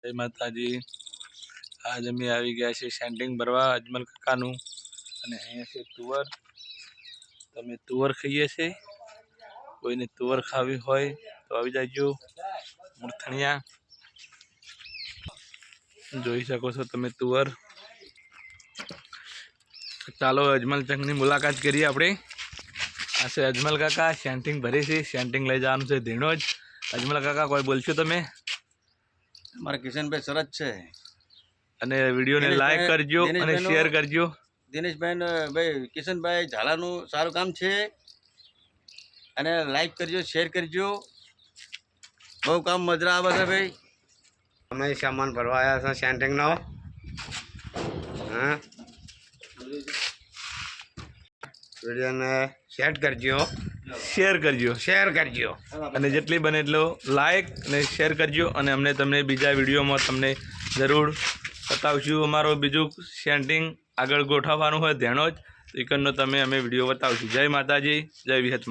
જય માતાજી। આજ અમે આવી ગયા છે સેન્ટિંગ ભરવા અજમલ કાકાનું અને અહીંયા છે તુવર। તમે તુવર ખાઈએ છે, કોઈને તુવર ખાવી હોય તો આવી જાજો મૂર્થણિયા। જોઈ શકો છો તમે તુવર। ચાલો અજમલ ચકની મુલાકાત કરીએ આપણે। આ છે અજમલ કાકા, સેન્ટિંગ ભરી છે, સેન્ટિંગ લઈ જવાનું છે ધીણોજ। અજમલ કાકા કોઈ બોલશો તમે? મારા કિશનભાઈ સરસ છે અને વિડીયોને લાઈક કરજો અને શેર કરજો। દિનેશભાઈ ભાઈ કિશનભાઈ ઝાલાનું સારું કામ છે અને લાઈક કરજો, શેર કરજો, બહુ કામ મજા આવે છે ભાઈ। અમે સામાન ભરવા આવ્યા છે સેન્ટિંગનો। હા, વિડીયોને શેર કરજો અને જેટલી બને એટલો લાઈક અને શેર કરજો। અને અમને તમને બીજા વિડીયોમાં તમને જરૂર બતાવશું। અમારો બીજું સેન્ટિંગ આગળ ગોઠવવાનું હોય ધેણો જ એકનો તમે અમે વિડીયો બતાવશું। જય માતાજી, જય વિહતમાં।